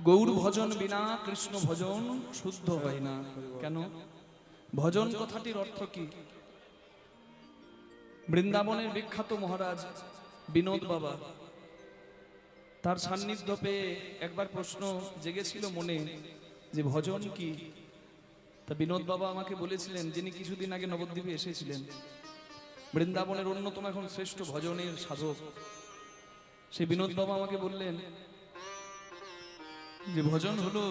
গৌর ভজন বিনা কৃষ্ণ ভজন শুদ্ধ হয় না। কেন? ভজন কথাটির অর্থ কি? বৃন্দাবনের বিখ্যাত মহারাজ বিনোদ বাবা, তার সান্নিধ্য পেয়ে একবার প্রশ্ন জেগেছিল মনে যে ভজন কি। তা বিনোদ বাবা আমাকে বলেছিলেন, যিনি কিছুদিন আগে নবদ্বীপে এসেছিলেন, বৃন্দাবনের অন্যতম এখন শ্রেষ্ঠ ভজনের সাধক, সেই বিনোদ বাবা আমাকে বললেন যে ভজন হলো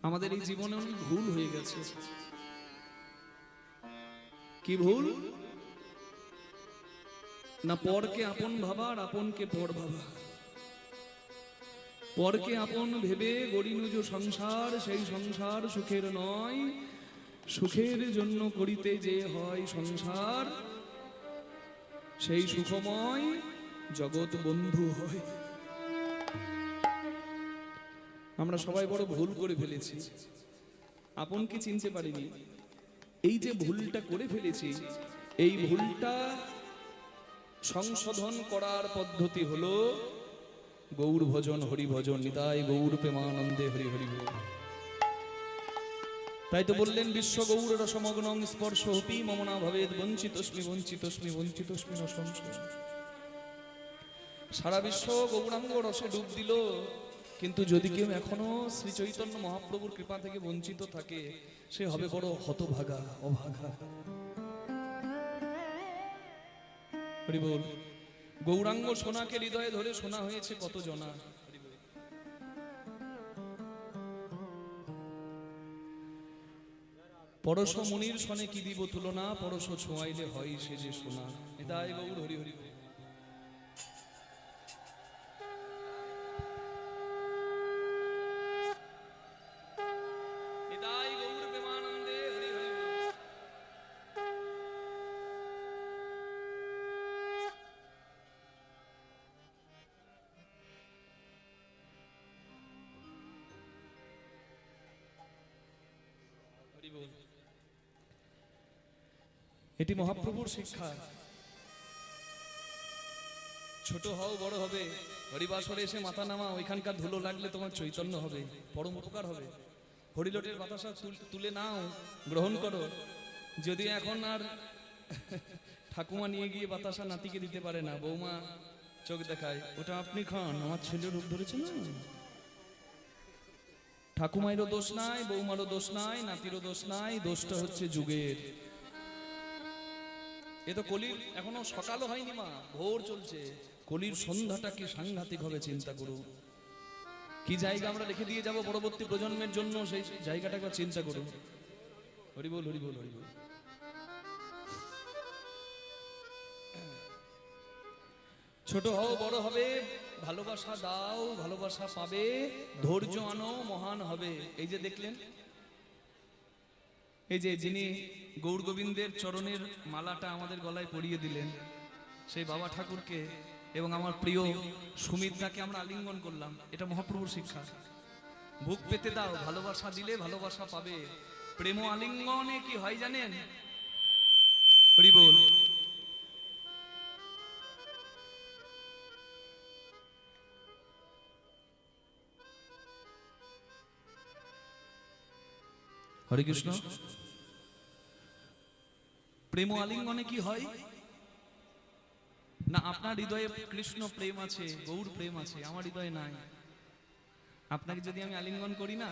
আমাদের এই জীবনে অনেক ভুল হয়ে গেছে। কি ভুল? না পরকে আপন ভাবা আর আপনকে পর ভাবা। পরকে আপন ভেবে গড়ি নিজ সংসার, সেই সংসার সুখের নয়, সুখের জন্য করিতে যে হয় সংসার, সেই সুখময় জগৎ বন্ধু হয়। আমরা সবাই বড় ভুল করে ফেলেছি, আপনকে চিনতে পারিনি। এই যে ভুলটা করে ফেলেছি, এই ভুলটা সংশোধন করার পদ্ধতি হলো গৌর ভজন, হরি ভজন। নিতাই গৌর প্রেমানন্দে হরি হরি বল। তাই তো বললেন বিশ্ব গৌর রসমগ্নং স্পর্শোপি মমনা ভবেদ বঞ্চিতস্মি বঞ্চিতস্মি বঞ্চিতস্মি ন সংশয়। সারা বিশ্ব গৌরাঙ্গ রসে ডুব দিল, কিন্তু যদি কেউ এখনো শ্রী চৈতন্য মহাপ্রভুর কৃপা থেকে বঞ্চিত থাকে, সে হবে বড় হতভাগা, অভাগা। হরি বল। গৌরাঙ্গ সোনাকে হৃদয়ে ধরে শোনা হয়েছে কত জনা। পরশ মুনির সনে কি দিব তুলনা, পরশ ছোঁয়াইলে হয় সে যে সোনা। এটাই গৌর হরি হরি। এটি মহাপ্রভুর শিক্ষা। ছোট হও বড় হবে, হরিবাসরে এসে মাথা নামা, ওইখানকার ধুলো লাগলে তোমার চৈতন্য হবে, পরম উপকার হবে। হরিলোটের বাতাসা তুলে নাও, গ্রহণ করো। যদি এখন আর ঠাকুমা নিয়ে গিয়ে বাতাসা নাতিকে দিতে পারে না, বৌমা চোখ দেখায়, ওটা আপনি খান, আমার ছেলে রূপ ধরেছে না। ঠাকুমাইরও দোষ নাই, বৌমারও দোষ নাই, নাতিরও দোষ নাই, দোষটা হচ্ছে যুগের। এ তো কলির এখনো সকালও হয়নি মা, ভোর চলছে। কলির সন্ধ্যাটা কি সাংঘাতিক হবে চিন্তা করুন। কি জায়গা আমরা রেখে দিয়ে যাব পরবর্তী প্রজন্মের জন্য, সেই জায়গাটা একবার চিন্তা করুন। হরি বল, হরি বল, হরি বল। ছোট হও বড় হবে, ভালোবাসা দাও, ভালোবাসা পাবে, ধৈর্য আনো, মহান হবে। এই যে দেখলেন, এই যে যিনি গৌর গোবিন্দের চরণের মালাটা আমাদের গলায় পরিয়ে দিলেন, সেই বাবা ঠাকুরকে এবং আমার প্রিয় সুমিত্রাকে আমরা আলিঙ্গন করলাম। এটা মহাপ্রভুর শিক্ষা। বুক পেতে দাও, ভালোবাসা দিলে ভালোবাসা পাবে। প্রেম আলিঙ্গনে কি হয় জানেন? হরি বল। হরে কৃষ্ণ। প্রেম আলিঙ্গনে কি হয় না, আপনার হৃদয়ে কৃষ্ণ প্রেম আছে, গৌর প্রেম আছে, আমার হৃদয়ে নাই। আপনাকে যদি আমি আলিঙ্গন করি না,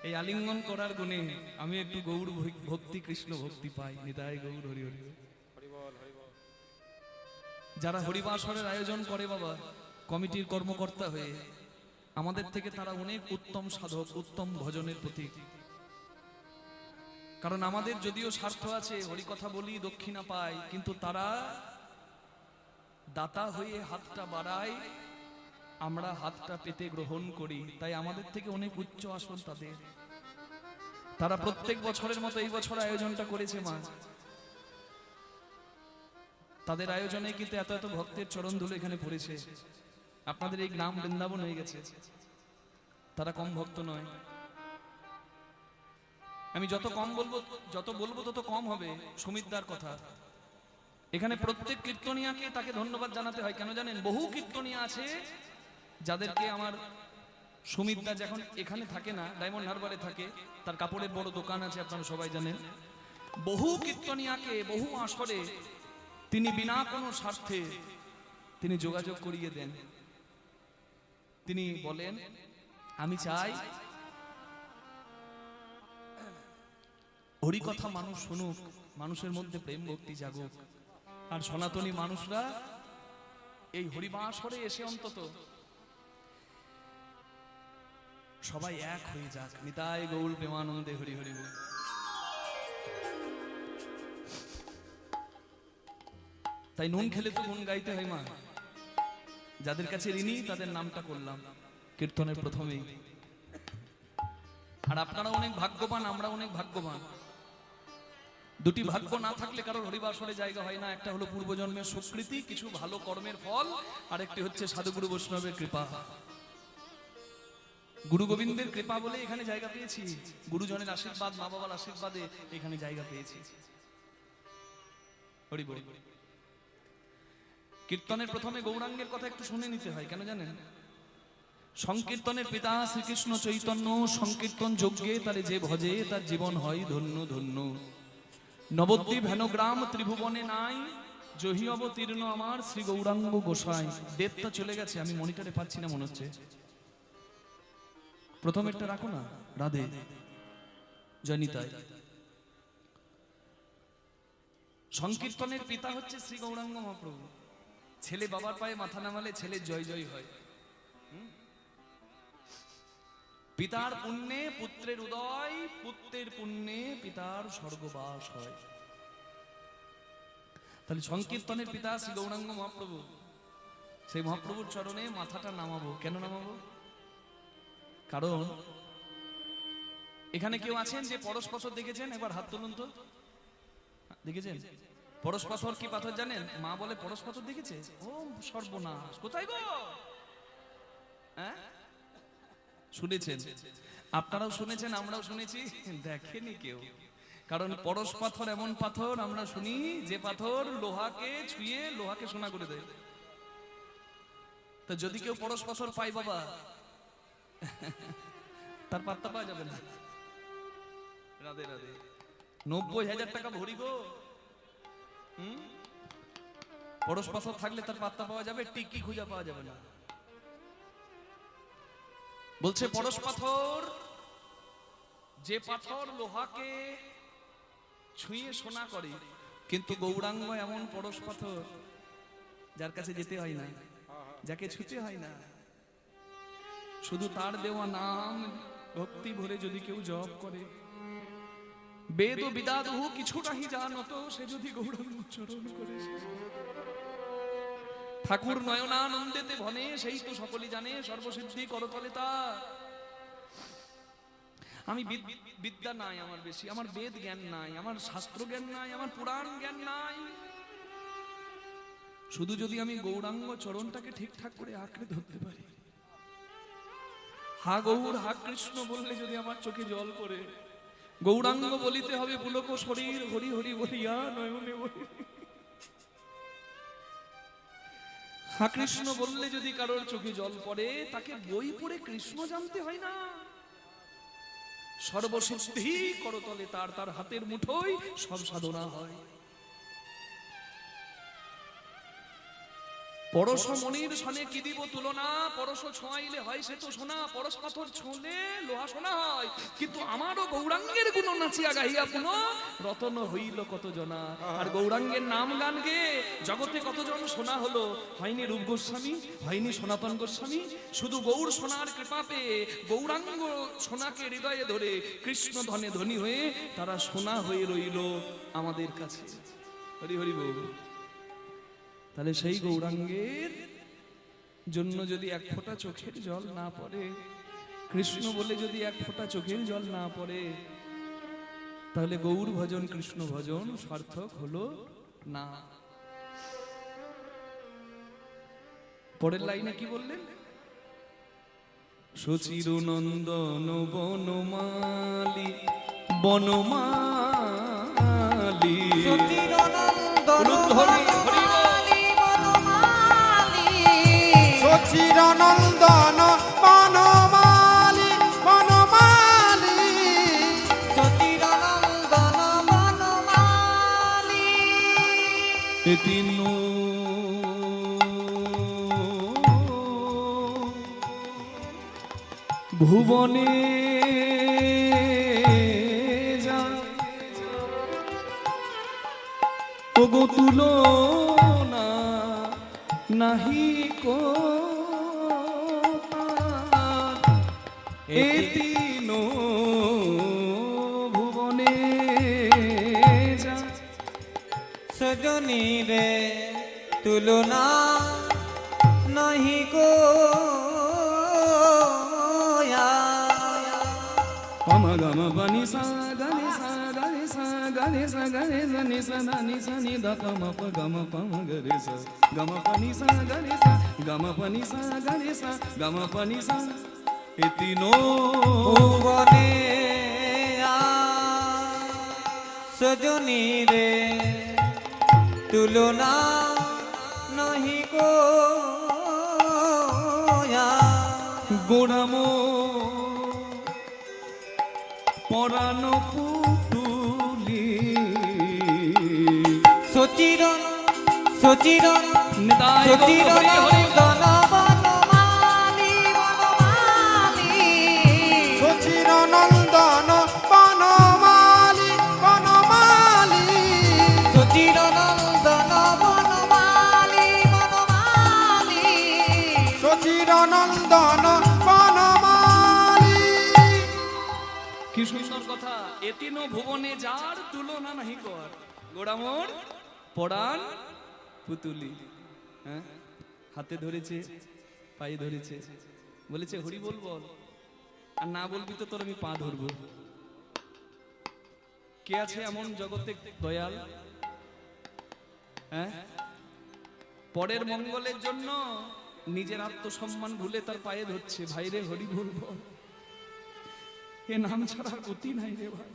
এই আলিঙ্গন করার গুণে আমি একটু গৌর ভক্তি, কৃষ্ণ ভক্তি পাই। নিতাই গৌর হরি হরি। যারা হরিবাসরের আয়োজন করে বাবা, কমিটির কর্মকর্তা হয়ে, আমাদের থেকে তারা অনেক উত্তম সাধক, উত্তম ভজনের প্রতীক। কারণ আমাদের যদিও স্বার্থ আছে, হরিকথা বলি, দক্ষিণা পাই, কিন্তু তারা দাতা হয়ে হাতটা বাড়ায়, আমরা হাতটা পেতে গ্রহণ করি। তাই আমাদের থেকে অনেক উচ্চ আসন তাদের। তারা প্রত্যেক বছরের মতো এই বছর আয়োজনটা করেছে মা। তাদের আয়োজনে কিন্তু এত এত ভক্তের চরণ ধুলো এখানে পড়েছে। আপনাদের এই গ্রাম বৃন্দাবন হয়ে গেছে। তারা কম ভক্ত নয়। আমি যত কম বলবো, যত বলবো তত কম হবে। সুমিত্রার কথা, এখানে প্রত্যেক কীর্তনিয়াকে তাকে ধন্যবাদ জানাতে হয়। কেন জানেন? বহু কীর্তনিয়া আছে যাদেরকে আমার সুমিতদা যখন এখানে থাকে না, ডায়মন্ড হারবারে থাকে, তার কাপড়ের বড় দোকান আছে, আপনারা সবাই জানেন। বহু কীর্তনিয়াকে বহু আসরে তিনি বিনা কোনো স্বার্থে তিনি যোগাযোগ করিয়ে দেন। তিনি বলেন, আমি চাই হরিকথা মানুষ শুনুক, মানুষের মধ্যে প্রেম ভক্তি জাগুক, আর সনাতনী মানুষরা এই হরিবাসরে এসে অন্তত সবাই এক হয়ে যাক। নিতাই গৌর প্রেমানন্দে হরি হরি বল। তাই নুন খেলে তো গুণ গাইতে হয় মা। যাদের কাছে ঋণী তাদের নামটা করলাম কীর্তনের প্রথমেই। আর আপনারা অনেক ভাগ্যবান, আমরা অনেক ভাগ্যবান। দুটি ভাগ্য না থাকলে কারোর হরিবাসরে জায়গা হয় না। একটা হলো পূর্বজন্মের সুকৃতি, কিছু ভালো কর্মের ফল, আর একটি হচ্ছে সাধুগুরু বৈষ্ণবের কৃপা। গুরু গোবিন্দের কৃপা বলে এখানে জায়গা পেয়েছি, গুরুজনের আশীর্বাদ, মা বাবার আশীর্বাদে এখানে জায়গা পেয়েছি। হরি বল। কীর্তনের প্রথমে গৌরাঙ্গের কথা একটু শুনে নিতে হয়। কেন জানেন? সংকীর্তনের পিতা শ্রীকৃষ্ণ চৈতন্য, সংকীর্তন যজ্ঞে তারে যে ভজে তার জীবন হয় ধন্য ধন্য। নবদ্বীপ হেনগ্রাম ত্রিভুবনে নাই, জহি অবতীর্ণ আমার শ্রী গৌরাঙ্গ গোসাই। ডেটটা চলে গেছে, আমি মনিটরে পাচ্ছি না মনে হচ্ছে। প্রথমেরটা রাখো না, রাধে জয়নিতাই। সংকীর্তনের পিতা হচ্ছে শ্রী গৌরাঙ্গ মহাপ্রভু। ছেলে বাবার পায়ে মাথা নামালে ছেলে জয় জয় হয়। পিতার পুণ্যে পুত্রের উদয়, পুত্রের পুণ্যে পিতার স্বর্গবাস হয়। তাহলে সংকীর্তনের পিতা শ্রী গৌরাঙ্গ মহাপ্রভু, সেই মহাপ্রভুর চরণে মাথাটা নামাবো। কেন নামাবো? কারণ এখানে কেউ আছেন যে পরশ পাথর দেখেছেন? একবার হাত তুলুন তো। দেখেছেন পরশ পাথর? কি পাথর জানেন? মা বলে পরশ পাথর দেখেছে? ও সর্বনাশ, কোথায় গো? হ্যাঁ, শুনেছেন? আপনারাও শুনেছেন, আমরাও শুনেছি, দেখেনি কেউ। কারণ পরশ পাথর এমন পাথর আমরা শুনি যে পাথর লোহাকে ছুঁয়ে লোহাকে সোনা করে দেয়। তো যদি কেউ পরশ পাথর পায় বাবা, তার পাত্তা পাওয়া যাবে না। রাধে রাধে। 90,000 টাকা ভরি গো। পরশ পাথর থাকলে তার পাত্তা পাওয়া যাবে, টিকি খুঁজে পাওয়া যাবে না। বলছে পরশ পাথর, যে পাথর লোহাকে ছুঁয়ে সোনা করে, কিন্তু গৌরাঙ্গ এমন পরশ পাথর যার কাছে যেতে হয় না, যাকে ছুঁতে হয় না, শুধু তার দেওয়া নাম ভক্তি ভরে যদি কেউ জপ করে, বেদ ও বিদাদহু কিছুটাহি জানত, সে যদি গৌরাঙ্গ চরণ করে ঠাকুর নয়নানন্দেতে ভনে, সেই তো সকলেই জানে সর্বসিদ্ধি করতলে তার। আমি বিদ্যা নাই আমার বেশি, আমার বেদ জ্ঞান নাই, আমার শাস্ত্র জ্ঞান নাই, আমার পুরাণ জ্ঞান নাই, শুধু যদি আমি গৌরাঙ্গ চরণটাকে ঠিকঠাক করে আঁকড়ে ধরতে পারি, হা গৌর হা কৃষ্ণ বললে যদি আমার চোখে জল পড়ে, গৌরাঙ্গ বলিতে হবে পুলক শরীর, হরি হরি বলিয়া নয়নে বলি। হা কৃষ্ণ বললে যদি কারোর চোখে জল পড়ে, তাকে বই পড়ে কৃষ্ণ জানতে হয় না। সর্বসিদ্ধি করতলে তার, তার হাতের মুঠোয় সব সাধনা হয়। পরশ মনির সনে কি দিব তুলনা, পরশ ছোঁয়াইলে হয় সে তো সোনা, পরশ পাথর ছোঁলে লোহা সোনা হয়, কিন্তু আমারও গৌরাঙ্গের গুণ নাচিয়া গাইয়া পুন রতন হইল কত জনা। আর গৌরাঙ্গের নাম গান গে জগতে কতজন সোনা হলো, হয়নি রূপ গোস্বামী, হয়নি সনাতন গোস্বামী, শুধু গৌর সোনার কৃপা পেয়ে গৌরাঙ্গ সোনাকে হৃদয়ে ধরে কৃষ্ণ ধনে ধনী হয়ে তারা সোনা হয়ে রইল আমাদের কাছে। হরি হরি বল। তাহলে সেই গৌরাঙ্গের জন্য যদি এক ফোঁটা চোখের জল না পড়ে, কৃষ্ণ বলে যদি এক ফোঁটা চোখের জল না পড়ে, তাহলে গৌর ভজন কৃষ্ণ ভজন সার্থক হলো না। পরের লাইনে কি বললেন? সচির নন্দন বনমালী, বনমালী সচির নন্দন হরি হরি সচিরানন্দন বনমালী বনমালী সচিরানন্দন বনমালী তিন ভুবনে যা ওগো তুলনা নাহি কো এ তিন ভুবনে যা সজনী রে তুলনা নাহি গো Pama gama pani sa gani sa gani sa gani sa gani sa ni sa na ni sa ni da pama pa gama pama gare sa gama pani sa gani sa gama pani sa gani sa gama pani sa etino ভুবনে সজনী রে তুলনা নাহি গো গোড়ামো পরানো পুতুলি সচিরন সচিরন নিতাই গো সচিরন হরি হরি বনমালী বনমালী সচিরানন্দন বনমালী বনমালী সচিরানন্দন বনমালী বনমালী সচিরানন্দন বনমালী কি সুন্দর কথা এতিনো ভুবনে যার তুলনা নাহি কর গোড়ামোর পড়ান পুতুলি হ্যাঁ হাতে ধরেছে পায়ে ধরেছে বলেছে হরি বল বল আর না বলবি তো তোর আমি পা ধরবো কে আছে এমন জগতে দয়াল হ্যাঁ পরের মঙ্গলের জন্য নিজের আত্মসম্মান ভুলে তার পায়ে ধরছে ভাইরে হরি বল বল এ নাম ছাড়া গতি নাই রে ভাই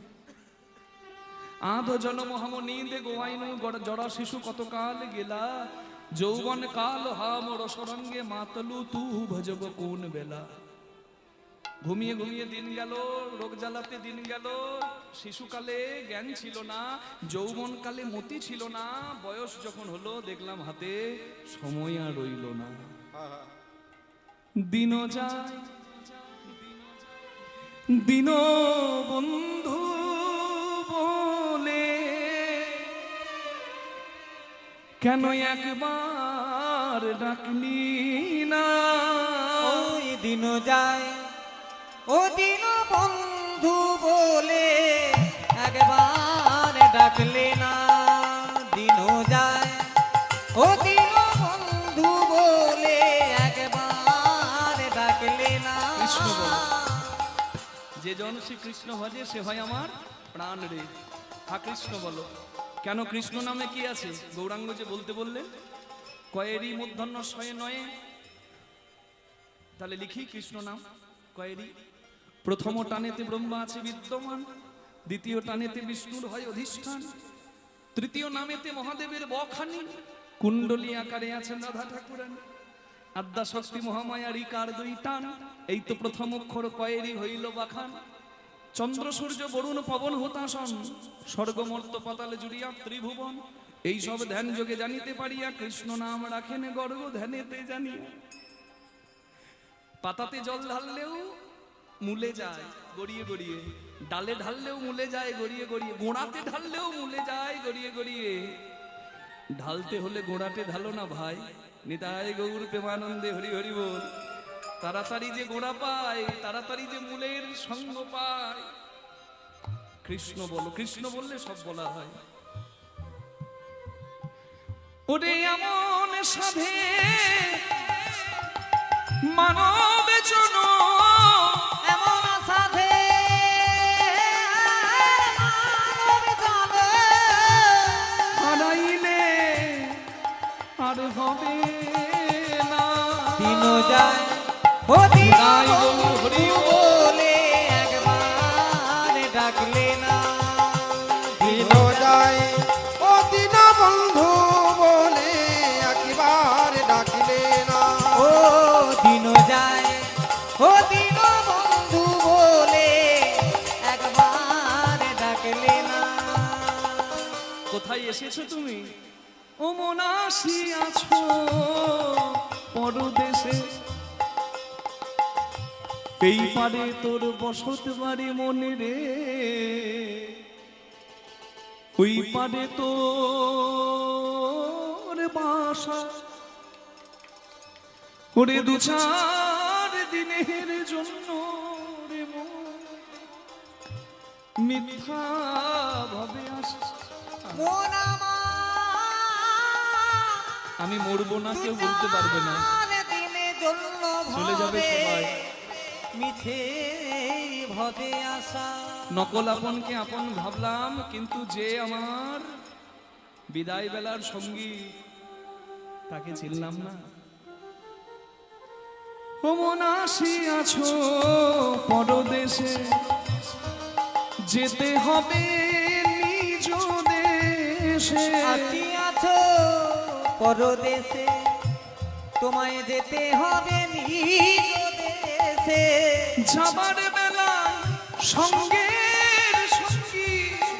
আধ জনম হম নীন্দে গোয়াইনু জড়া শিশু কত কাল গেলা যৌবন কাল হাম রসরঙ্গে মাতলু তু ভজব কোন বেলা ঘুমিয়ে ঘুমিয়ে দিন গেল রোগ জ্বালাতে দিন গেল শিশুকালে জ্ঞান ছিল না যৌবন কালে মতি ছিল না বয়স যখন হলো দেখলাম হাতে সময় আর রইল না দিন যায় দিন বন্ধু বলে কেন একবার ডাকলি না ওই দিন যায় ও দিন বন্ধু বলে একবার ডাকলে না দিন যায় ও দিন বন্ধু বলে একবার ডাকলে না কৃষ্ণ বল যে জন শ্রী কৃষ্ণ ভজে সে হয় আমার প্রাণ রে হা কৃষ্ণ বলো কেন কৃষ্ণ নামে কি আছে গৌরাঙ্গ যে বলতে বললেন কয়েরি মূর্ধন্য শয়ে নয়ে তাহলে লিখি কৃষ্ণ নাম কয়েরি প্রথম টানেতে ব্রহ্মা আছে বিদ্যমান দ্বিতীয় টানেতে বিষ্ণুর হয় অধিষ্ঠান তৃতীয় নামেতে মহাদেবের বখানি কুণ্ডলী আকারে আছেন রাধা ঠাকুরানী আদ্যা শক্তি মহামায়া রিকার দুই টান এই তো প্রথম অক্ষর কয়েরি হইল বাখান চন্দ্র সূর্য বরুণ পবন হতাশন স্বর্গমর্ত পাতালে জুড়িয়া ত্রিভুবন এই সব ধ্যান যোগে জানিতে পারিয়া কৃষ্ণ নাম রাখেন গর্ব ধ্যানেতে জানিয়া পাতাতে জল ঢাললেও মূলে যায় গড়িয়ে গড়িয়ে ডালে ঢাললেও মূলে যায় গড়িয়ে গড়িয়ে গোড়াতে ঢাললেও মূলে যায় গড়িয়ে গড়িয়ে ঢালতে হলে গোড়াতে ঢালো না ভাই নিতাই গৌর প্রেমানন্দে হরি হরি বল তাড়াতাড়ি যে গোড়া পায় তাড়াতাড়ি যে মূলের সঙ্গ পায় কৃষ্ণ বলো কৃষ্ণ বললে সব বলা হয় ওরে এমন সাধে মানব জন এমন সাধে হারাইলে আর হবে না দিন যায় ও দিন নিতাই গৌর হরি বল বলে একবার ডাকলে না দিন যায় ও দিন বন্ধু এসেছো তুমি, ও মনাসি আছো পরদেশে, এই পারে তোর বসত বাড়ি মনে রে, ওই পারে তোর বাসা, ওরে দু চার দিনের জন্য রে মিথ্যা ভাবে আসা। মন আমার আমি মরবো না, কেউ বলতে পারবে না, দিনে জ্বলল চলে যাবে সবাই। মিছে ভবে আসা, নকল আপনকে আপন ভাবলাম, কিন্তু যে আমার বিদায় বেলার সঙ্গী তাকে চিনলাম না। ও মনাসি আছো পরদেশে, যেতে হবে নিজ দেশে। আছি আছো পরদেশে, তোমায় যেতে হবে নিজ দেশে। যাবার বেলায় সঙ্গের সঙ্গী,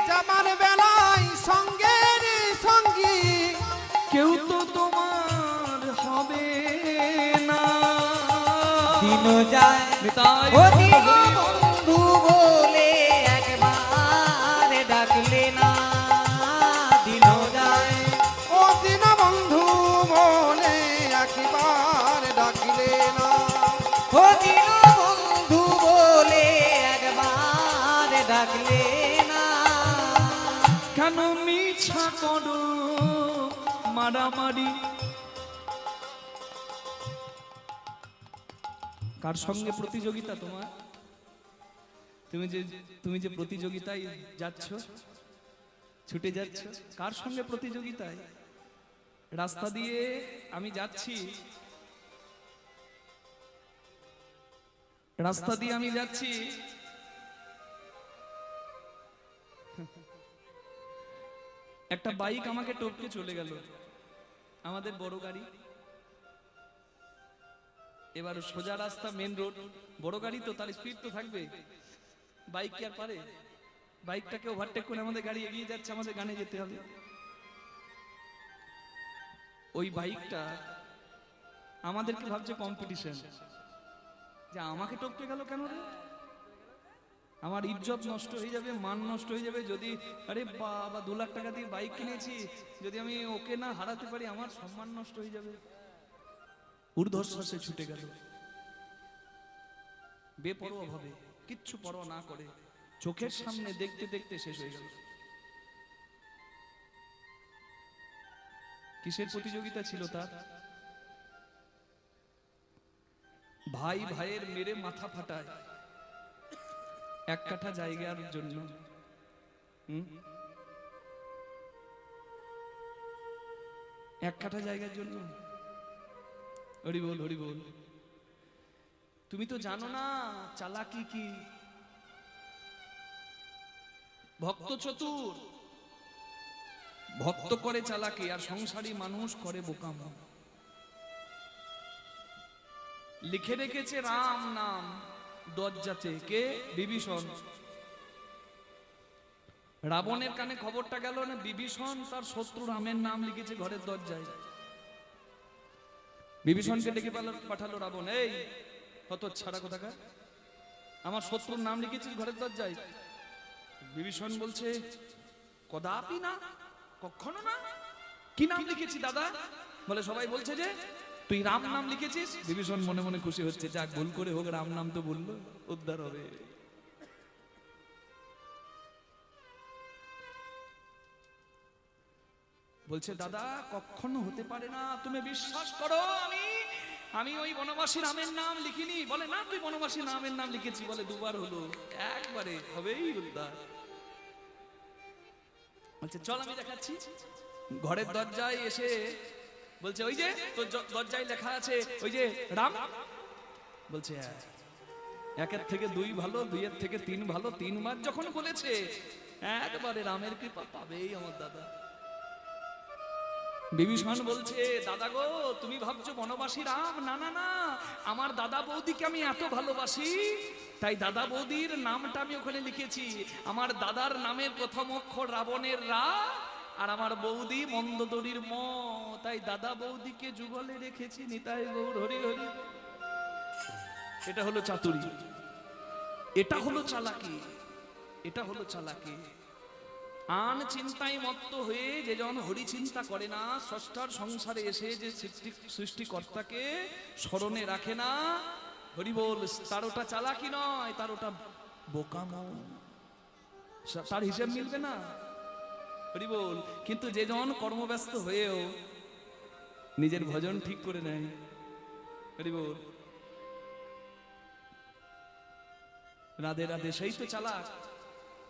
যাবার বেলায় সঙ্গের সঙ্গী, কেউ তো তোমার হবে না। দিন যায় নিতাই ও দিন বন্ধু বলে একবার ডাকলে না, দিন যায় ও দিন বন্ধু বলে একবার ডাকিলে না। ও দিন বন্ধু বলে একবার ডাকলে না। কেন মিছা করো মারামারি, কার সঙ্গে প্রতিযোগিতা তোমার? তুমি যে প্রতিযোগিতায় যাচ্ছ, ছুটে যাচ্ছ, কার সঙ্গে প্রতিযোগিতায়? রাস্তা দিয়ে আমি যাচ্ছি, রাস্তা দিয়ে আমি যাচ্ছি, একটা বাইক আমাকে টপকে চলে গেল, আমাদের বড় গাড়ি। এবার সোজা রাস্তা, মেন রোড, বড় গাড়ি তো তার স্পিড তো থাকবে, বাইক কি আর পারে? বাইকটাকে ওভারটেক করে আমাদের গাড়ি এগিয়ে যাচ্ছে, আমাদের গানে যেতে হবে। ওই বাইকটা আমাদেরকে ভাবছে কম্পিটিশন, যে আমাকে টপকে গেল কেন রে, আমার ইজ্জত নষ্ট হয়ে যাবে, মান নষ্ট হয়ে যাবে, যদি আরে বাবা 2 লাখ টাকা দিয়ে বাইক কিনেছি, যদি আমি ওকে না হারাতে পারি আমার সম্মান নষ্ট হয়ে যাবে। ঊর্ধ্বশ্বাসে ছুটে গেল, বেপরোয়া ভাবে, কিচ্ছু পরোয়া না করে, চোখের সামনে দেখতে দেখতে শেষ হয়ে গেল। কিসের প্রতিযোগিতা ছিল তার? ভাই ভাইয়ের মেরে মাথা ফাটায় 1 কাঠা জায়গার জন্য। 1 কাঠা জায়গার জন্য। হরি বল, হরি বল। তুমি তো জানো না চালাকি কি। ভক্ত চতুর, ভক্ত করে চালাকি, আর সংসারী মানুষ করে বোকামো। লিখে রেখেছে রাম নাম দরজাতে, কে? বিভীষণ। রাবণের কানে খবরটা গেল না, বিভীষণ তার শত্রু রামের নাম লিখেছে ঘরের দরজায়। বিভীষণকে ডেকে পাঠালো রাবণ, এই হতচ্ছাড়া কোথাকার, আমার শত্রুর নাম লিখেছিস ঘরের দরজায়? বিভীষণ বলছে, কদাপি না, কখনো না। কি নাম লিখেছি দাদা? বলে সবাই বলছে যে তুই রাম নাম লিখেছিস। বিভীষণ মনে মনে খুশি হচ্ছে, যাক ভুল করে হোক রাম নাম তো বললো, উদ্ধার হবে। বলছে দাদা কখনো হতে পারে না, তুমি বিশ্বাস করো আমি ওই বনবাসী রামের নাম লিখিনি। বলে না, তুই বনবাসী রামের নাম লিখেছি। বলে 2 বার হলো, একবারে হবেই উদ্ধার। বলছে চল আমি দেখাচ্ছি। ঘরের দরজায় এসে বলছে, ওই যে তোর দরজায় লেখা আছে ওই যে রাম। বলছে হ্যাঁ, 1-এর থেকে 2 ভালো, 2-এর থেকে 3 ভালো, 3 বার যখন বলেছে একবারে রামের কৃপা পাবেই আমার দাদা। বিভীষণ বলছে, দাদা গো তুমি ভাবছো বনবাসী রাম, না না না, আমার দাদা বৌদিকে আমি এত ভালোবাসি, তাই দাদা বৌদির নামটা আমি ওখানে লিখেছি। আমার দাদার নামের প্রথম অক্ষর রাবণের রা, আর আমার বৌদি মন্দদরির ম, তাই দাদা বৌদিকে যুগলে রেখেছি নিতাই গৌর হরি হরি। এটা হলো চাতুরি, এটা হলো চালাকি, এটা হলো চালাকি। আন চিন্তায় মত্ত হয়ে যে জন হরি চিন্তা করে না, স্রষ্টার সংসারে এসে যে সৃষ্টিকর্তাকে স্মরণে রাখে না, হরি বল, তার ওটা চালাকি নয়, তার ওটা বোকামো, তার হিসাব মিলবে না। হরি বল। কিন্তু যে জন কর্মব্যস্ত হয়েও নিজের ভজন ঠিক করে নেয়, হরি বল, রাধে রাধে, সেই তো চালাক।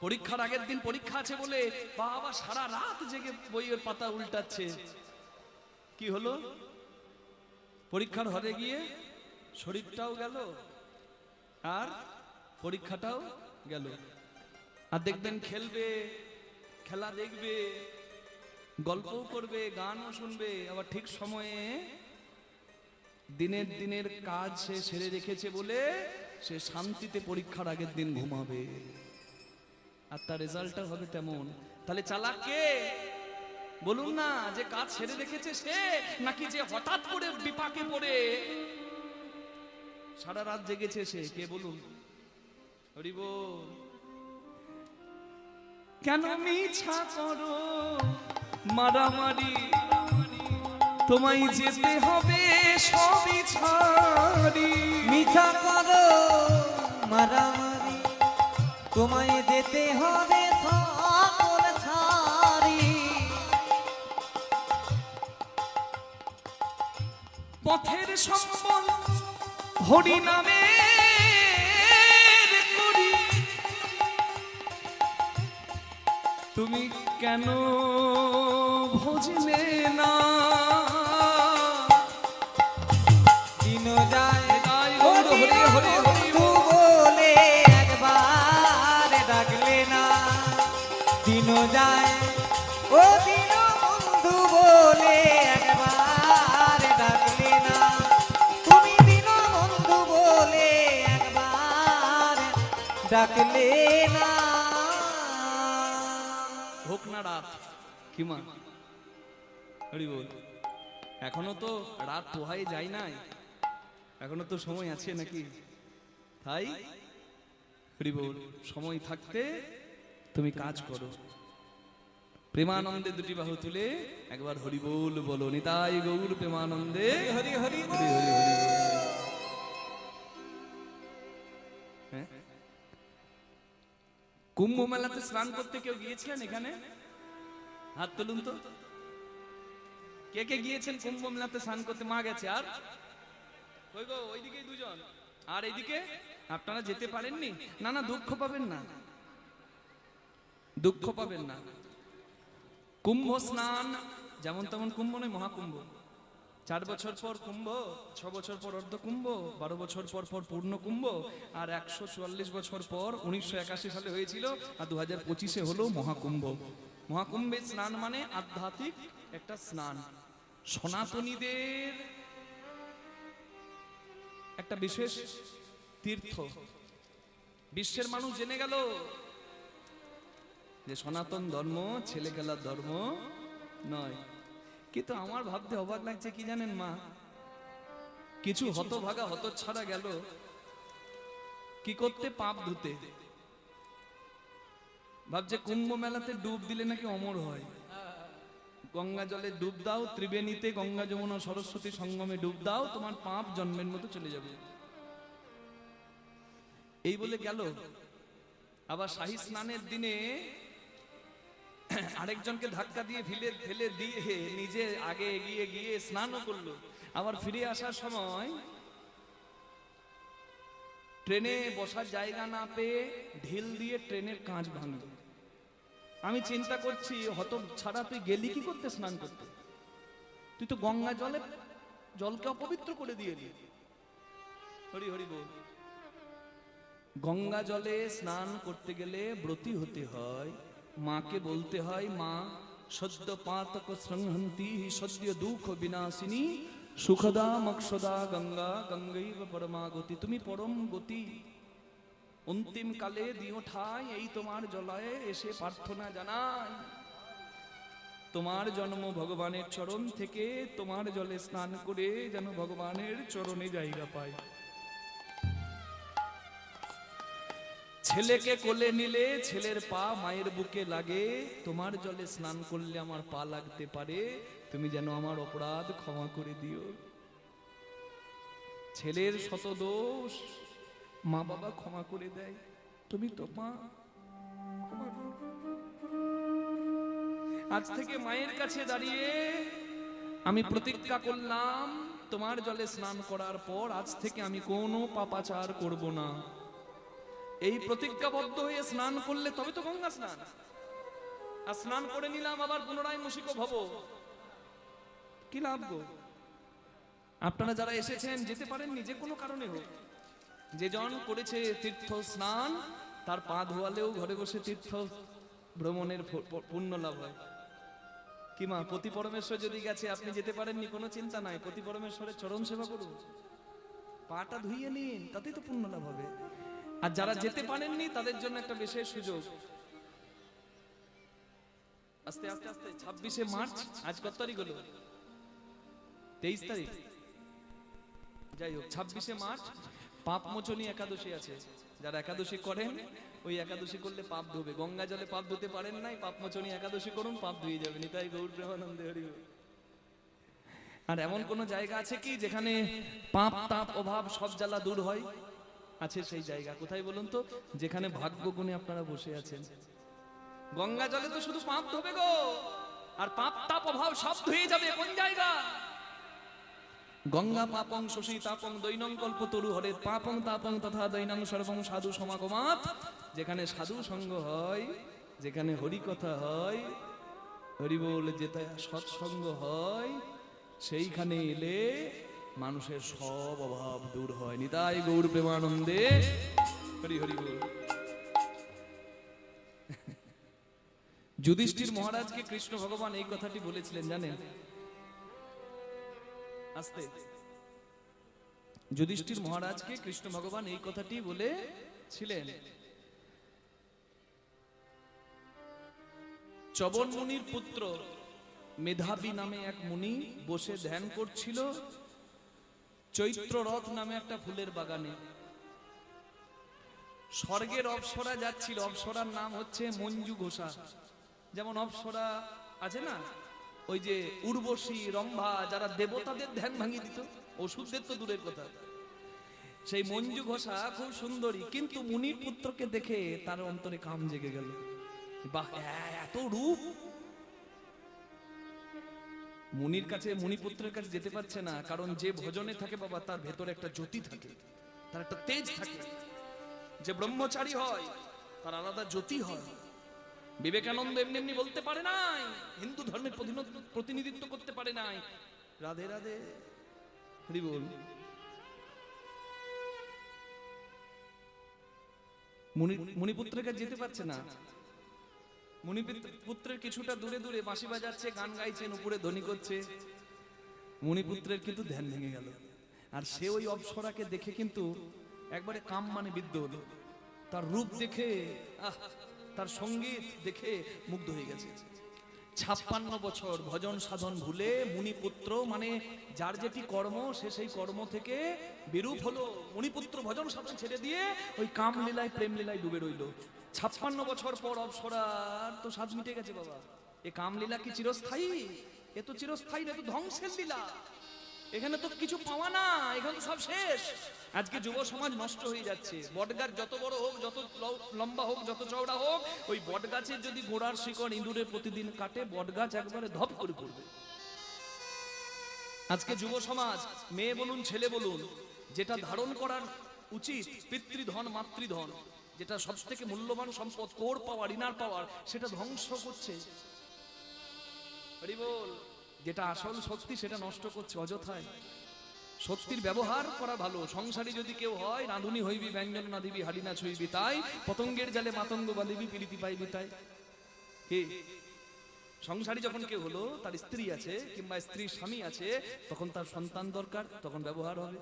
পরীক্ষার আগের দিন পরীক্ষা আছে বলে বাবা সারা রাত জেগে বইয়ের পাতা উল্টাচ্ছে। কি হলো? পরীক্ষার হলে গিয়ে শরীরটাও গেল আর পরীক্ষাটাও গেল। আর দেখবেন খেলবে, খেলা দেখবে, গল্পও করবে, গানও শুনবে, আবার ঠিক সময়ে দিনের দিনের কাজ সে সেরে রেখেছে বলে সে শান্তিতে পরীক্ষার আগের দিন ঘুমাবে, আর তার রেজাল্টটা হবে তেমন। তাহলে চালাক কে বলুন না? যে কাজ সেরে রেখেছে সে, নাকি যে হঠাৎ করে বিপাকে পড়ে সারা রাত জেগেছে সে? কে বলুন? হরি বল। কেন মিছা করো মারামারি, তোমায় যেতে হবে সবই ছাড়ি। মিছা করো মারামারি, তোমায় যেতে হবে সকল ছাড়ি। পথের সম্বল হরি নামে করি, তুমি কেন ভজলে না? দিন যায় তাই গৌর হরি হরি হরি বন্ধু বলে একবার ডাকলে না। দিন যায় ও দিন বন্ধু বলে একবার ডাকলে না। তুমি দিন বন্ধু বলে একবার ডাকলে না। হোক না রাত, কি মা? হরি বল। এখনো তো রাত পোহাই যায় নাই, এখনো তো সময় আছে নাকি? তাই হরি বল, সময় থাকতে তুমি কাজ করো। প্রেমানন্দে দুটি বাহু তুলে একবার হরি বল বলো। নিতাই গৌর প্রেমানন্দে হরি হরি হরি হরি হরি বল। হ্যাঁ? কুম্ভ মেলাতে স্নান করতে কেউ গিয়েছিলেন এখানে? হাত তুলুন তো। কে কে গিয়েছেন কুম্ভ মেলাতে স্নান করতে? মা গেছে। আর কই গো? ওইদিকে দুজন, আর এইদিকে আপনারা যেতে পারেননি? না না, দুঃখ পাবেন না, দুঃখ পাবেন না। কুম্ভ স্নান যেমন তেমন কুম্ভ নয়, মহাকুম্ভ। 4 বছর পর কুম্ভ, 6 বছর পর অর্ধ কুম্ভ, 12 বছর পর পর পূর্ণ কুম্ভ, আর 144 বছর পর 1981 সালে হয়েছিল, আর 2025-এ হলো মহাকুম্ভ। মহাকুম্ভে স্নান মানে আধ্যাত্মিক একটা স্নান, সনাতনীদের একটা বিশেষ তীর্থ। বিশ্বের মানুষ জেনে গেল যে সনাতন ধর্ম ছেলে খেলার ধর্ম নয়। কিন্তু আমার ভাবতে অবাক লাগছে কি জানেন মা? কিছু হতভাগা হতচ্ছাড়া গেল কি করতে? পাপ ধুতে। ভাবছে কুম্ভ মেলাতে ডুব দিলে নাকি অমর হয়। গঙ্গা জলে ডুব দাও, ত্রিবেণীতে গঙ্গা যমুনা সরস্বতী সঙ্গমে ডুব দাও, তোমার পাপ জন্মের মতো চলে যাবে। এই বলে গেল। আবার শাহী স্নানের দিনে আরেকজনকে ধাক্কা দিয়ে ফেলে দিয়ে নিজে আগে এগিয়ে গিয়ে স্নানও করলো। আবার ফিরে আসার সময় ট্রেনে বসার জায়গা না পেয়ে ঢিল দিয়ে ট্রেনের কাঁচ ভাঙলো। আমি চিন্তা করছি, হত ছাড়া তুই গেলি কি করতে স্নান করতে? তুই তো গঙ্গা জলকে অপবিত্র করে দিয়ে এলি। হরি হরি বল। গঙ্গা জলে স্নান করতে গেলে ব্রতী হতে হয়, মাকে বলতে হয়, মা সদ্য পাতক সংহন্তি সদ্য দুঃখ বিনাশিনী সুখদা মক্ষদা গঙ্গা গঙ্গৈব পরমাগতি। তুমি পরম গতি, অন্তিম কালে দিও ঠাই, এই তোমার জলায় এসে প্রার্থনা জানাই। তোমার জন্ম ভগবানের চরণ থেকে, তোমার জলে স্নান করে যেন ভগবানের চরণে জায়গা পায়। ছেলেকে কোলে নিলে ছেলের পা মায়ের বুকে লাগে, তোমার জলে স্নান করলে আমার পা লাগতে পারে, তুমি যেন আমার অপরাধ ক্ষমা করে দিও। ছেলের শত দোষ মা বাবা ক্ষমা করে দেয়, তুমি তো মা। আজ থেকে মায়ের কাছে দাঁড়িয়ে আমি প্রতিজ্ঞা করলাম, তোমার জলে স্নান করার পর আজ থেকে আমি কোনো পাপাচার করব না। এই প্রতিজ্ঞাবদ্ধ হয়ে স্নান করলে তবে তো গঙ্গা স্নান। আর স্নান করে নিলাম আবার পুনরায় মুশিক ভব, কি লাভ গো? আপনারা যারা এসেছেন যেতে পারেননি যে কোনো কারণে হোক, যে জন করেছে তীর্থ স্নান তার পা ধোয়ালেও ঘরে বসে তীর্থ ভ্রমণের পুণ্য লাভ হয়। কি মা, পতি পরমেশ্বর যদি গেছে আপনি যেতে পারেননি, কোনো চিন্তা নাই, পতি পরমেশ্বরের চরণ সেবা করুন, পাটা ধুইয়ে নিন, তাতেই তো পুণ্য লাভ হবে। আর যারা যেতে পারেননি তাদের জন্য একটা বিশেষ সুযোগ। আস্তে আস্তে আস্তে 26শে মার্চ, আজ কত তারিখ হলো? 23 তারিখ। যাই হোক, 26শে মার্চ পাপ মোচনী একাদশী আছে। যারা একাদশী করেন ওই একাদশী করলে পাপ ধোবে। গঙ্গা জলে পাপ ধুতে পারেন নাই, পাপ মোচনী একাদশী করুন, পাপ ধুয়ে যাবে। নিতাই গৌর প্রেমানন্দে হরি বল। আর এমন কোন জায়গা আছে কি যেখানে পাপ তাপ অভাব সব জ্বালা দূর হয়? আছে সেই জায়গা। কোথায় বলুন তো? যেখানে ভাগ্য গুণে আপনারা বসে আছেন। গঙ্গা জলে তো শুধু পাপ ধোবে গো, আর পাপ তাপ অভাব সব ধুয়ে যাবে। কোন জায়গা? গঙ্গা পাপং শশী তাপং দৈনং কল্পতরু হরে পাপং তাপং তথা দৈনং সর্বং সাধু সমাগমাৎ। যেখানে সাধু সঙ্গ হয়, যেখানে হরি কথা হয়, হরি বল যেটা সৎসঙ্গ হয়, সেইখানে এলে মানুষের সব অভাব দূর হয়। নিতাই গৌর প্রেমানন্দে হরি হরি বল। যুধিষ্ঠির মহারাজকে কৃষ্ণ ভগবান এই কথাটি বলেছিলেন জানেন? আস্তে। যুধিষ্ঠির মহারাজকে কৃষ্ণ ভগবান এই কথাটি বলেছিলেন। চবন মুনির পুত্র মেধাবী নামে এক মুনি বসে ধ্যান করছিল চৈত্র রথ নামে একটা ফুলের বাগানে। স্বর্গের অপ্সরা যাচ্ছিল, অপ্সরার নাম হচ্ছে মঞ্জু ঘোষা। যেমন অপ্সরা আছে না, ওই যে উর্বশী রম্ভা, যারা দেবতাদের ধ্যান ভাঙিয়ে দিত, অসুরদের তো দূরের কথা। সেই মঞ্জু ঘোষা খুব সুন্দরী, কিন্তু মুনির পুত্রকে দেখে তার অন্তরে কাম জেগে গেল। বাহ, এত রূপ! মুনির কাছে, মুনিপুত্রের কাছে যেতে পারছে না, কারণ যে ভজনে থাকে বাবা তার ভেতরে একটা জ্যোতি থাকে, তার একটা তেজ থাকে। যে ব্রহ্মচারী হয় তার আলাদা জ্যোতি হয়। বিবেকানন্দ এমনি এমনি বলতে পারে নাই, হিন্দু ধর্মের প্রতিনিধিত্ব করতে পারে নাই। রাধে রাধে হরি বল। মুনিপুত্রের কাছে যেতে পারছে না। মুনিপুত্রের কিছুটা দূরে দূরে বাঁশি বাজাচ্ছে, গান গাইছেন, উপরে ধ্বনি করছে। মুনিপুত্রের কিন্তু ধ্যান ভেঙে গেল। আর সে ওই অপ্সরাকে দেখে কিন্তু একবারে কাম মানে বিদ্ধ হলো। তার রূপ দেখে, তার সঙ্গীত দেখে মুগ্ধ হয়ে গেছে। 56 বছর ভজন সাধন ভুলে মুনিপুত্র, মানে যার যেটি কর্ম সে সেই কর্ম থেকে বিরূপ হলো। মুনিপুত্র ভজন সাধন ছেড়ে দিয়ে ওই কাম লীলায়, প্রেম লীলায় ডুবে রইল। 56 বছর পর অপ্সরার তো স্বাদ মিটে গেছে বাবা। এ কাম লীলা কি চিরস্থায়ী? এ তো চিরস্থায়ী না, তো ধ্বংসের লীলা। এখানে তো কিছু পাওয়া না, এখানে তো সব শেষ। আজকে যুব সমাজ নষ্ট হয়ে যাচ্ছে। বটগাছ যত বড় হোক, যত লম্বা হোক, যত চওড়া হোক, ওই বটগাছের যদি গোড়ার শিকড় ইঁদুরে প্রতিদিন কাটে, বটগাছ একবারে ধপ করে পড়বে। আজকে যুব সমাজ, মেয়ে বলুন ছেলে বলুন, যেটা ধারণ করার উচিত পিতৃধন মাতৃধন, যেটা সব থেকে মূল্যবান সম্পদ, কোর পাওয়ার, ইনার পাওয়ার, সেটা ধ্বংস করছে। হরি বল। যেটা আসল শক্তি সেটা নষ্ট করছে অযথায়। শক্তির ব্যবহার করা ভালো। সংসারী যদি কেউ হয়, রাঁধুনি হইবি ব্যঞ্জন না দিবি, হাড়ি না ছুইবি তাই, পতঙ্গের জালে মাতঙ্গ বাঁধিবি, প্রীতি পাইবি তাই। কে সংসারী যখন কেউ হলো, তার স্ত্রী আছে কিংবা স্ত্রীর স্বামী আছে, তখন তার সন্তান দরকার, তখন ব্যবহার হবে।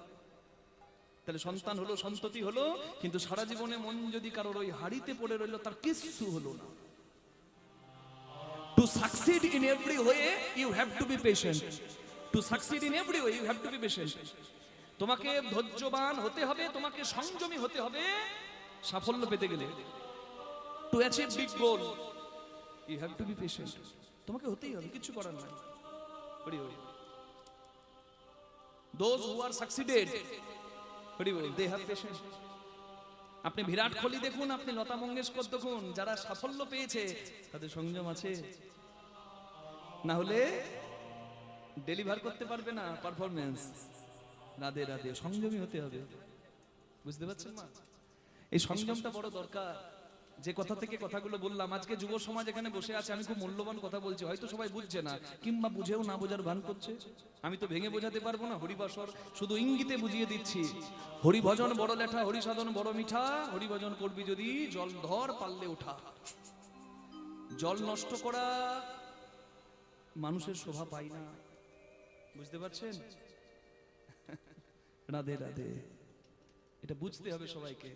তাহলে সন্তান হলো, সন্ততি হলো, কিন্তু সারা জীবনে মন যদি কারোর ওই হাড়িতে পড়ে রইল, তার কিচ্ছু হলো না। To succeed in every way, you have to be patient. To succeed in every way, you have to be patient. তোমাকে ধৈর্যবান হতে হবে, তোমাকে সংযমী হতে হবে সাফল্য পেতে গেলে। To achieve big goal, you have to be patient. তোমাকে হতেই হবে, কিছু করার নাই। Hari Hari. Those who are succeeded, Hari ball, they have patience. আপনি বিরাট কোহলি দেখুন, আপনি লতা মঙ্গেশকর দেখুন, যারা সাফল্য পেয়েছে তাদের সংযম আছে, না হলে ডেলিভার করতে পারবে না পারফরম্যান্স। রাধে রাধে, সংযমী হতে হবে, বুঝতে পারছেন না? এই সংযমটা বড় দরকার। যে কথা থেকে কথাগুলো বললাম, আজকে যুব সমাজ এখানে বসে আছে, আমি খুব মূল্যবান কথা বলছি, হয়তো সবাই বুঝছে না কিংবা বুঝেও না বোঝার ভান করছে। আমি তো ভেঙে বোঝাতে পারবো না, হরিবাসর শুধু ইঙ্গিতে বুঝিয়ে দিচ্ছি। হরিভজন বড় লেঠা, হরিসাধন বড় মিঠা, হরিভজন করবি যদি জল ধর পারলে ওঠা। জল নষ্ট করা মানুষের শোভা পায় না, বুঝতে পারছেন? রাধে রাধে, এটা বুঝতে হবে সবাইকে,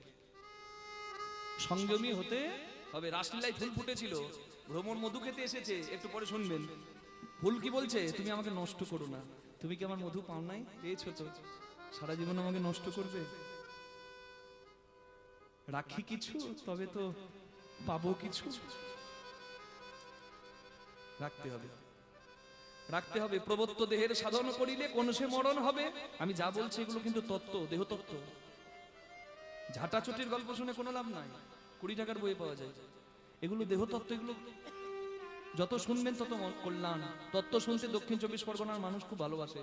সংযমী হতে হবে। রাসলীলায় ফুল ফুটেছিল, ভ্রমর মধু খেতে এসেছে, একটু পরে শুনবেন। ফুল কি বলছে? তুমি আমাকে নষ্ট করো না, তুমি কি আমার মধু পাও নাই? পেয়েছো তো, সারা জীবন আমাকে নষ্ট করবে? রাখি কিছু, তবে তো পাবো কিছু। রাখতে হবে, রাখতে হবে। প্রবত্ত দেহের সাধন করিলে কোন সে মরণ হবে। আমি যা বলছি এগুলো কিন্তু তত্ত্ব, দেহ তত্ত্ব। ঝাঁটাচটির গল্প শুনে কোনো লাভ নাই, 20 টাকার বই পাওয়া যায়। এগুলো দেহ তত্ত্ব, এগুলো যত শুনবেন তত কল্যাণ। তত্ত্ব শুনতে দক্ষিণ 24 পরগনার মানুষ খুব ভালোবাসে।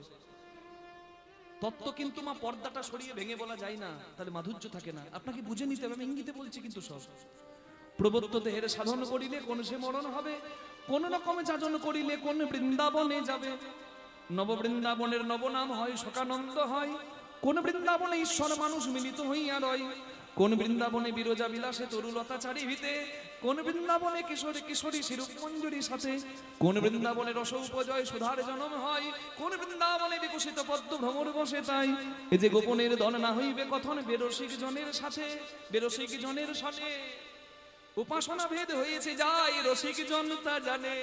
তত্ত্ব কিন্তু মা পর্দাটা সরিয়ে ভেঙে বলা যায় না, তাহলে মাধুর্য থাকে না। আপনাকে বুঝে নিতে হবে, আমি ইঙ্গিতে বলছি কিন্তু সব। প্রবত্ত দেহের সাধন করিলে কোন সে মরণ হবে, কোন রকমে যাজন করিলে কোন বৃন্দাবনে যাবে। নব বৃন্দাবনের নবনাম হয়, শোকানন্দ হয়। কোন বৃন্দাবনে ঈশ্বর মানুষ মিলিত হইয়া রয়। কোন বৃন্দাবনে বিরজা বিলাসে তরুলতা চারিভিতে। কোন বৃন্দাবনে কিশোরী কিশোরী শিরূপ মঞ্জুরি সাথে। কোন বৃন্দাবনে রস উপজয় সুধার জনম হয়। কোন বৃন্দাবনে বিকশিত পদ্ম ভ্রমর বসে তাই। এ যে গোপনের দন না হইবে কথন বেরসিক জনের সাথে। বেরসিক জনের সাথে উপাসনা ভেদ হয়েছে যায়, রসিক জন তা জানে।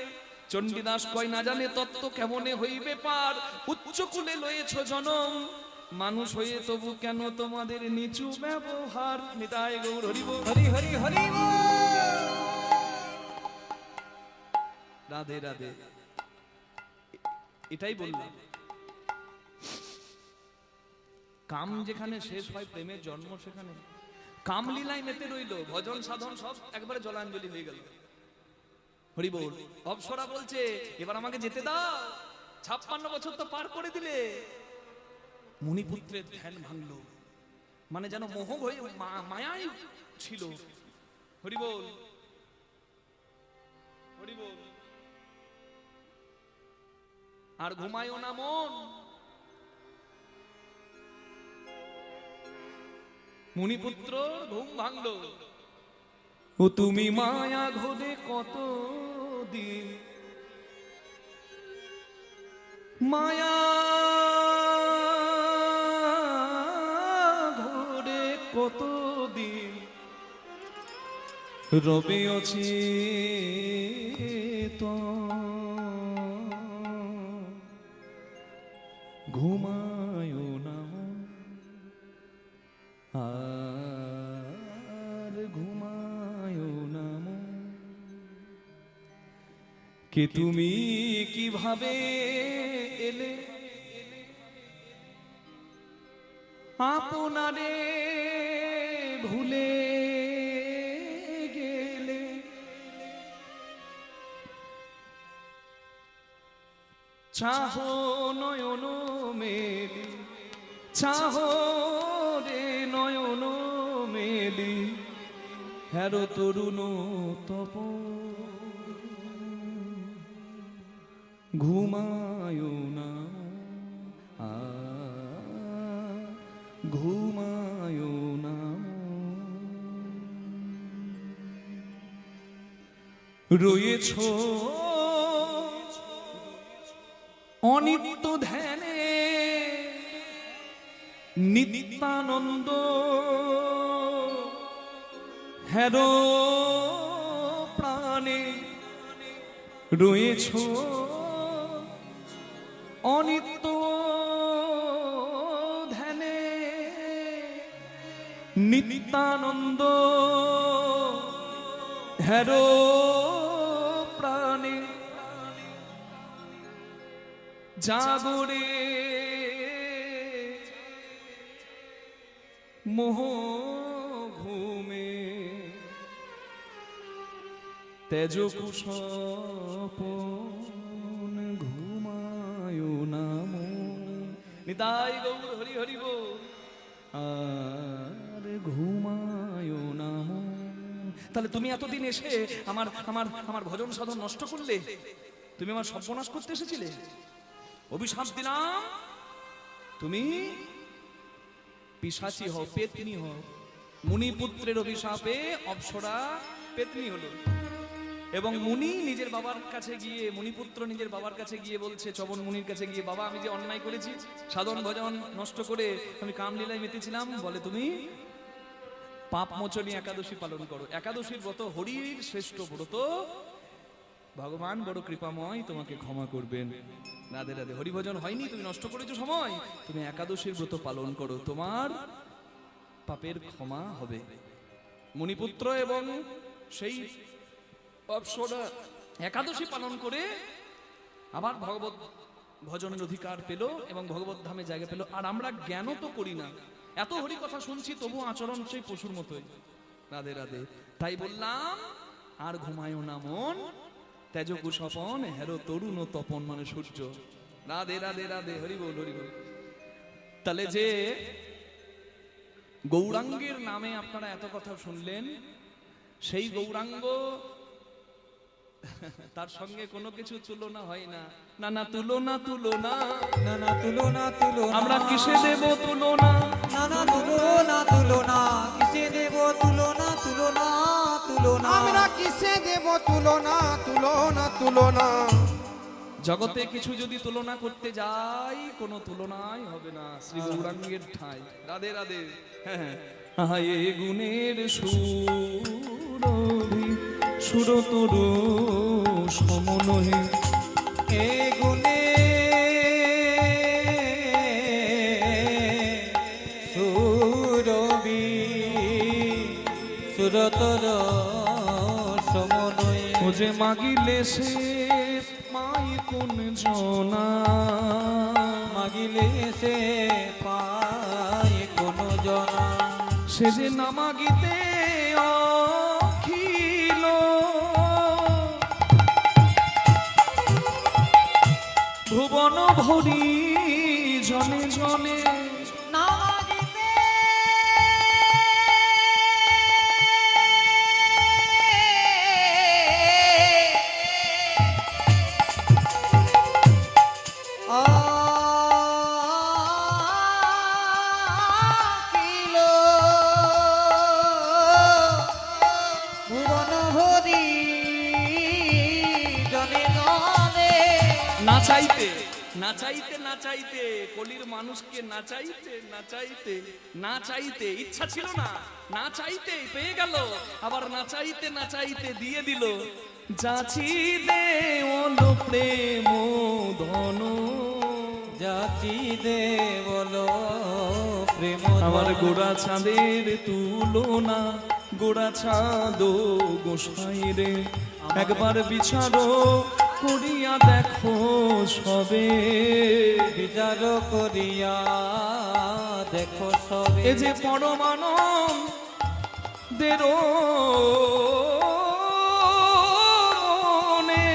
চণ্ডীদাস কয় না জানে তত্ত্ব কেমনে হইবে পার। উচ্চ কুলে লয়েছ জনম, মানুষ হয়ে তবু কেন তোমাদের নিচু ব্যবহার। নিতাই গৌর হরি বল, হরি হরি হরি বল। রাধে রাধে। এটাই বললাম, কাম যেখানে শেষ হয় প্রেমের জন্ম সেখানে। কামলীলায় মেতে রইল, ভজন সাধন সব একবারে জলাঞ্জলি হয়ে গেল। হরি বল। অপ্সরা বলছে এবার আমাকে যেতে দাও, 56 বছর তো পার করে দিলে। মুনিপুত্রের ধ্যান ভাঙলো, মানে যেন মোহ হয়ে মায়াই ছিল। হরি বল, হরি বল। আর ঘুমায়ও না মন। মুনিপুত্র ঘুম ভাঙলো। ও তুমি মায়া ঘোরে কত দিন, মায়া ঘোরে কত দিন। রবে অছি তো ঘুমায়ও না, আর ঘুমায়ও না। কে তুমি কিভাবে এলে, আপনারে ভুলে গেলে। চাহো নয়ন মেলি, চাহো রে নয়ন মেলি। হেরো তরুণ তপ ঘুমায়ো না, ঘুমায়ো না। রয়েছ অনিত্য ধ্যানে, নিত্যানন্দ হেরো প্রাণে। রয়েছ অনিত্য ধ্যানে নিত্যানন্দ হেরো প্রাণে জাগরে মোহ ঘুমে তেজ কুশপন ঘুমায় নাম নিতাই গৌর হরি হরি গো আর ঘুমায় নাম। তাহলে তুমি এতদিন এসে আমার আমার আমার ভজন সাধন নষ্ট করলে, তুমি আমার সর্বনাশ করতে এসেছিলে। অভিশাপ দিলাম, তুমি পিশাচি হও, পেতনি হও। মুনিপুত্রের অভিশাপে অপ্সরা পেতনি হলো এবং মুনি নিজের বাবার কাছে গিয়ে, মুনিপুত্র নিজের বাবার কাছে গিয়ে বলছে, চবন মুনির কাছে গিয়ে, বাবা আমি যে অন্যায় করেছি, সাধন ভজন নষ্ট করে আমি কামলীলায় মেতেছিলাম, বলে তুমি পাপ মোচনী একাদশী পালন করো। একাদশীর ব্রত হরির শ্রেষ্ঠ ব্রত, ভগবান বড় কৃপাময়, তোমাকে ক্ষমা করবেন। রাধে রাধে। হরিভজন হয়নি, তুমি নষ্ট করেছো সময়, তুমি একাদশীর ব্রত পালন করো, তোমার পাপের ক্ষমা হবে। মুনিপুত্র এবং সেই অপ্সরা একাদশী পালন করে আবার ভগবত ভজনের অধিকার পেল এবং ভগবত ধামে জায়গা পেল। আর আমরা জ্ঞানও তো করি না, এত হরি কথা শুনছি, তবু আচরণ সেই পশুর মতোই। রাধে রাধে। তাই বললাম, আর ঘুমায়ও না মন, তেজ কুশপন হেরো তরুণ তপন, মানে সূর্য। রাধে রাধে রাধে, হরি বল হরি বল। তাহলে যে গৌরাঙ্গের নামে আপনারা এত কথা শুনলেন, সেই গৌরাঙ্গ, তার সঙ্গে কোনো কিছু তুলনা হয় না। না না তুলনা, তুলনা না না তুলনা তুলনা, আমরা কিসে দেব তুলনা? না না তুলনা তুলনা, কিসে দেব তুলনা তুলনা তুলনা, আমরা কিসে দেব তুলনা তুলনা তুলনা। জগতে কিছু যদি তুলনা করতে যাই, কোনো তুলনাই হবে না শ্রী গৌরাঙ্গের ঠাঁই। রাধে রাধে। হ্যাঁ, হায় গুণের সুরভি সুরতরু সমনহে, এ গুণে সুরবি সুরতর সমনয়ে, ও যে মাগিলে সে পাই কোন জনা, মাগিলে সে পায় কোন জনা, সে যে না মাগিতে অখিল ভুবন ভরি জনে জনে, না মাগিতে অখিল ভুবন ভরি জনে জনে, না চাইতে না চাইতে না চাইতে, কলির মানুষকে না চাইতে না চাইতে না চাইতে, ইচ্ছা ছিল না, না চাইতে পেয়ে গেল, আবার না চাইতে না চাইতে দিয়ে দিল। যাচি দে ওলো প্রেম ধন, জাতি দে বলো প্রেম, আমার গোড়া চাঁদের তুলনা, গোড়া চাঁদ গোসাই রে, একবার বিচারো করিয়া দেখো সবে, বিচার করিয়া দেখো সবে, এ যে পরমানন্দের মনে,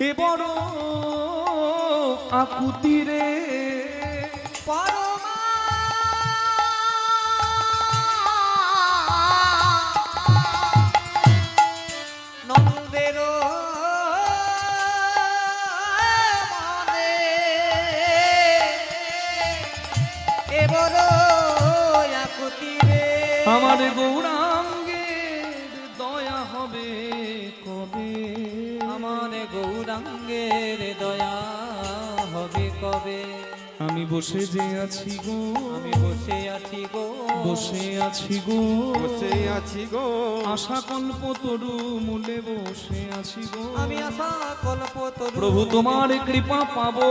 এ বড় আকুতি রে, নন্দের মনে এ বড় আকুতি রে, আমার গৌরাঙ্গের দয়া হবে কবে, আমার গৌরাঙ্গের দয়া হবে কবে। আমি বসে যে আছি গো, আমি বসে আছি গো, বসে আছি গো, বসে আছি গো, আশা কল্প তরু মূলে বসে আছি গো। আমি আশা কল্প তরু, প্রভু তোমার কৃপা পাবো,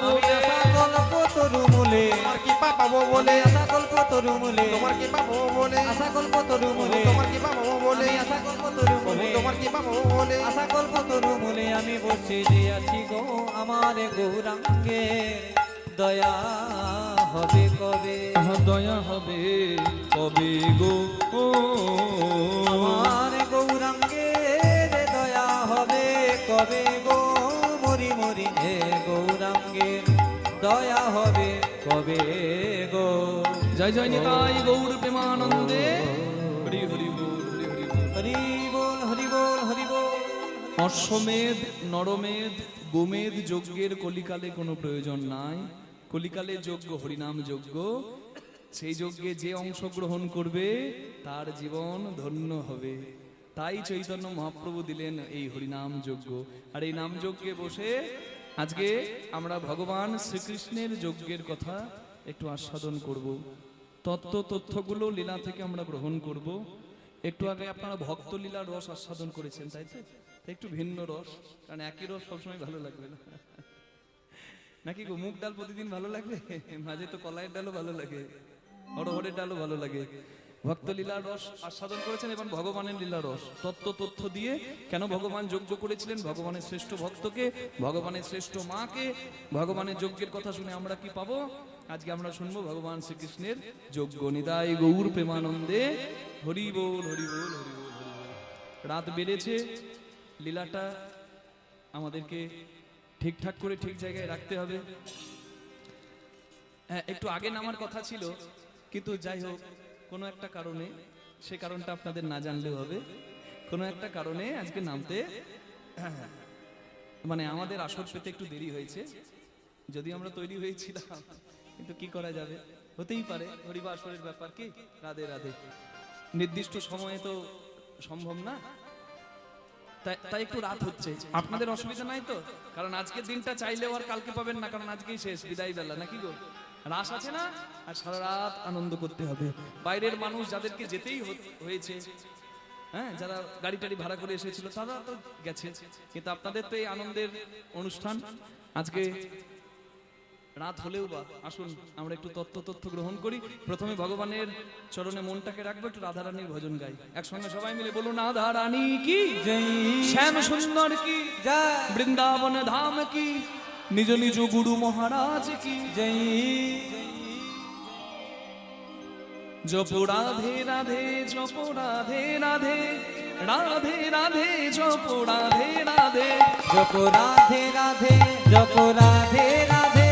আমি আশা কল্প তরু মূলে, তোমার কৃপা পাবো বলে, আশা কল্প তরু মূলে, তোমার কৃপা পাবো বলে, আশা কল্প তরু মূলে, তোমার কৃপা পাবো বলে, আমি আশা কল্প তরু মূলে, তোমার কৃপা পাবো বলে, আশা কল্প তরু মূলে আমি বসে যে আছি গো। আমার গৌরাঙ্গে দয়া হবে কবে, আহা দয়া হবে কবে গো, ও আমার গৌরাঙ্গে দয়া হবে কবে গো, মরি মরি হে গৌরাঙ্গের দয়া হবে কবে গো। জয় জয় নিতাই গৌর প্রেমানন্দে, হরি হরি বল, হরি হরি বল। হরি বল, হরি বল, হরি বল। অশ্বমেধ, নরমেধ, গোমেধ যজ্ঞের কলিকালে কোনো প্রয়োজন নাই। কলিকালে যজ্ঞ হরিনাম যজ্ঞ, সেই যজ্ঞে যে অংশগ্রহণ করবে তার জীবন ধন্য হবে। তাই চৈতন্য মহাপ্রভু দিলেন এই হরিনাম যজ্ঞ। আর এই নাম যজ্ঞে বসে আজকে আমরা ভগবান শ্রীকৃষ্ণের যজ্ঞের কথা একটু আস্বাদন করব। তথ্যগুলো লীলা থেকে আমরা গ্রহণ করব। একটু আগে আপনারা ভক্ত লীলার রস আস্বাদন করেছেন, তাই তো? তা একটু ভিন্ন রস, কারণ একই রস সবসময় ভালো লাগবে না, নাকি গো? মুগ ডাল প্রতিদিন ভালো লাগবে, মাঝে তো কলাইয়ের ডালও ভালো লাগে, অরহরের ডালও ভালো লাগে। ভক্ত লীলার রস আস্বাদন করেছেন এবং ভগবানের লীলা রস তথ্য দিয়ে কেন ভগবান যজ্ঞ করেছিলেন, ভগবানের শ্রেষ্ঠ ভক্তকে, ভগবানের শ্রেষ্ঠ মাকে, ভগবানের যজ্ঞের কথা শুনে আমরা কি পাবো? আজকে আমরা শুনবো ভগবান শ্রীকৃষ্ণের যজ্ঞ। নিতাই গৌর প্রেমানন্দে, হরি বল, হরি বল, হরি বল, হরি বল। রাত বেড়েছে, লীলাটা আমাদেরকে ঠিকঠাক করে ঠিক জায়গায় রাখতে হবে। হ্যাঁ, একটু আগে নামার কথা ছিল, কিন্তু যাই হোক কোনো একটা কারণে, সে কারণটা আপনাদের না জানলেও হবে, কোনো একটা কারণে আজকে নামতে মানে আমাদের আসর পেতে একটু দেরি হয়েছে। যদি আমরা তৈরি হয়েছিলাম, কিন্তু কি করা যাবে, হতেই পারে, হরিবা আসরের ব্যাপার, কি রাধে রাধে, নির্দিষ্ট সময়ে তো সম্ভব না, তাই একটু রাত হচ্ছে। আপনাদের অসুবিধা নাই তো? কারণ আজকের দিনটা চাইলেও আর কালকে পাবেন না, কারণ আজকেই শেষ, বিদায় বেলা, নাকি গো? রাস আছে না, আর সারা রাত আনন্দ করতে হবে। বাইরের মানুষ যাদেরকে যেতেই হয়েছে, হ্যাঁ, যারা গাড়ি টাড়ি ভাড়া করে এসেছিল তারা তো গেছে, কিন্তু আপনাদের তো এই আনন্দের অনুষ্ঠান। আজকে রাত হলেও বা আসুন আমরা একটু তথ্য গ্রহণ করি। প্রথমে ভগবানের চরণে মনটাকে রাখবো, একটু রাধারানীর ভজন গাই একসঙ্গে সবাই মিলে। বলুন রাধারানী কি জয়, শ্যাম সুন্দর কি জয়, বৃন্দাবন ধাম কি, নিজ নিজ গুরু মহারাজ কি জয়। জপ রাধে রাধে, জপ রাধে রাধে, রাধে রাধে, জপ রাধে রাধে, জপ রাধে রাধে, জপ রাধে রাধে,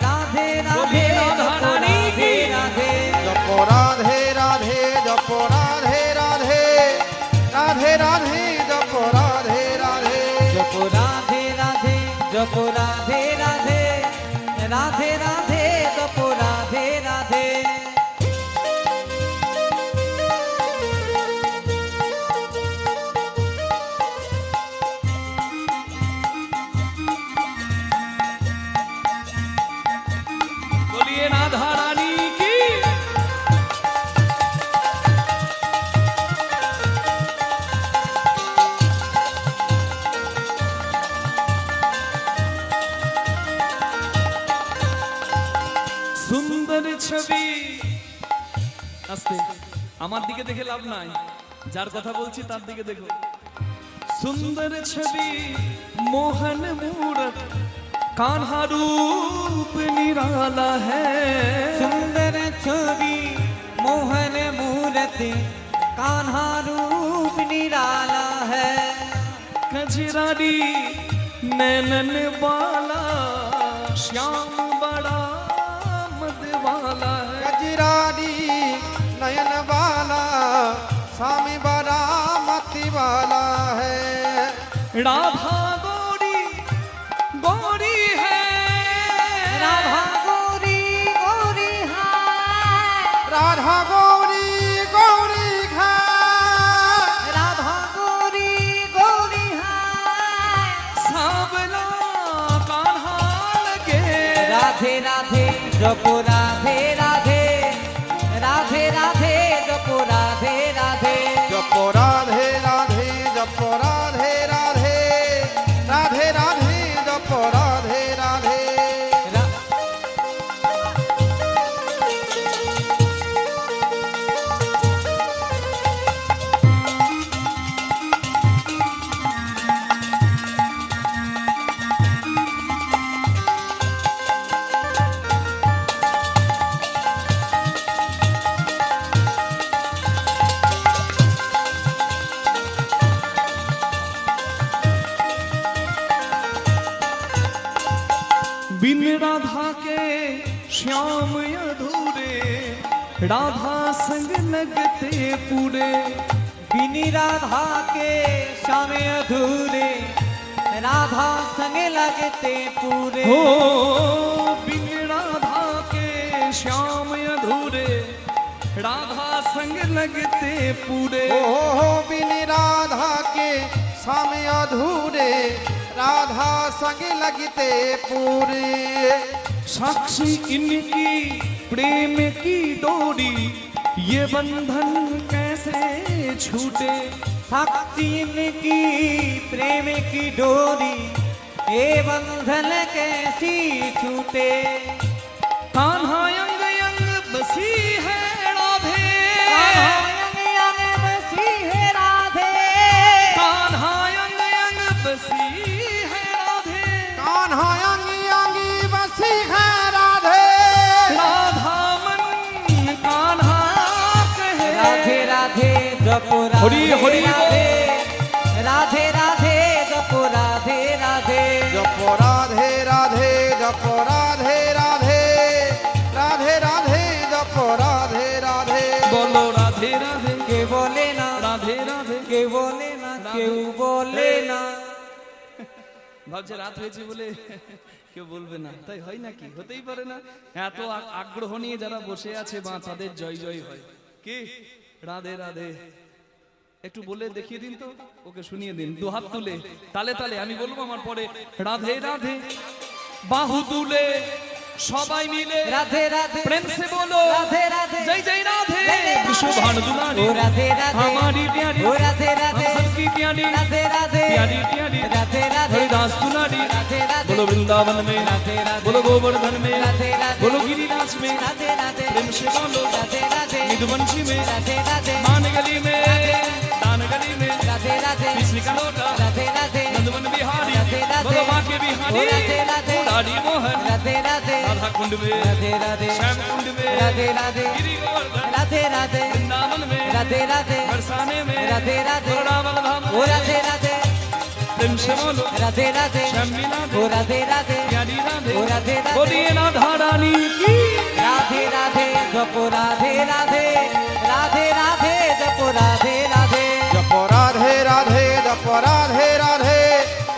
রাধে রাধে, রাধারানী কি রাধে। জপ রাধে রাধে, জপ রাধে রাধে, রাধে রাধে, জপ রাধে রাধে, জপ রাধে রাধে, জপ রাধে রাধে, রাধে রাধে, জপ রাধে রাধে। বলিয়ে রাধারানী কি। সুন্দর ছবি, আস্তে, আমার দিকে দেখে লাভ নাই, যার কথা বলছি তার দিকে দেখো। সুন্দর ছবি মোহন মূরত, कान्हा रूप निराला है, सुंदर छवि मोहन मूर्ति, कान्हा रूप निराला है। कजरारी नैनन वाला, श्याम बड़ा मदवाला है। गजरारी नयन वाला, स्वामी बड़ा मति वाला है। राधा गौरी गौरी है, राधा गौरी गौरी है, राधा गौरी गौरी है, राधा गौरी गौरी है। सांवला कान्हा लगे, राधे রাধে জপ রাধে রাধে রাধে রাধে জপ রাধে রাধে জপ রাধে রাধে জপ রাধে রাধে রাধে রাধে জপ রাধে রাধে রা- बिन राधा के श्याम अधूरे राधा संग लगते पूरे बिनी राधा के श्याम अधूरे राधा संग लगते पूरे हो बिन राधा के श्याम अधूरे राधा संग लगते पूरे हो बिन राधा के सामे अधूरे राधा संग लगते पूरे साक्षी इनकी प्रेम की डोरी ये बंधन कैसे छूटे साक्षी इनकी प्रेम की डोरी ये बंधन कैसी छूटे कान्हा अंग अंग बसी है राधे कान्हा अंग अंग बसी है राधे कान्हा अंग अंग बसी है राधे कान्हा अंगी अंगी बसी है राधे राधा मन कान्हा कहे राधे राधे जप हरि हरि राधे राधे राधे जप राधे राधे जप राधे राधे जप राधे राधे राधे राधे जप राधे राधे बोलो राधे राधे के बोले ना राधे राधे के बोले ना কেউ বলে না ভাবছে রাত হয়েছে বলে কেউ বলবে না তাই হয় নাকি হতেই পারে না এত আগ্রহ নিয়ে যারা বসে আছে মা তাদের জয় জয় হয় কি রাধে রাধে একটু বলে দেখিয়ে দিন তো ওকে শুনিয়ে দিন দু হাত তুলে তালে তালে আমি বলবো আমার পরে রাধে রাধে বাহু তুলে সবাই মিলে রাধে রাধে प्रेम से बोलो রাধে রাধে जय जय राधे जय जय विश्व राधे। भानु दुलारी ओ राधे राधे हमारी प्यारी ओ राधे राधे हम सबकी प्यारी राधे राधे प्यारी प्यारी राधे राधे हरिदास दुलारी राधे राधे बोलो वृंदावन में राधे राधे बोलो गोवर्धन में राधे राधे बोलो गिरिराज में राधे राधे प्रेम से बोलो राधे राधे निधुवंशी में राधे राधे मान गली में दान गली में राधे राधे पिछली का लोटा राधे राधे नंदवन बिहारी राधे राधे बोलो माँ के ओ बिहारी राधे राधे मुरारी मोहन राधे राधे राधा कुंड में राधे राधे श्याम कुंड में राधे राधे गिरी गोवर्धन राधे राधे वृंदावन में राधे राधे बरसाने में राधे राधे वृंदावन धाम ओ राधे राधे प्रेम से बोलो राधे राधे श्याम मिलाधे ओ राधे राधे प्यारी राधे ओ राधे राधे बोलिए राधा रानी की राधे राधे जप राधे राधे राधे राधे जप राधे राधे जप राधे राधे जप राधे राधे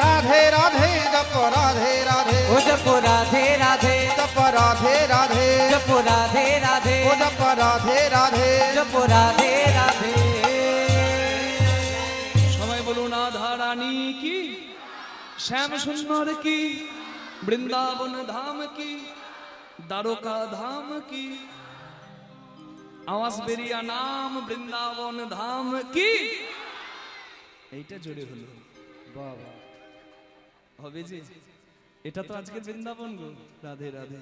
राधे राधे जप राधे राधे ओ जप राधे राधे जप राधे राधे जप राधे राधे ओ जप राधे राधे जप राधे राधे সবাই বলুন রাধা রানী কি শ্যাম সুন্দর কি বৃন্দাবন ধাম কি দ্বারকা ধাম কি আওয়াজ বেরিয়া নাম বৃন্দাবন ধাম কি এইটা জোরে হলো বাবা হবে যে এটা তো আজকে বৃন্দাবন গো রাধে রাধে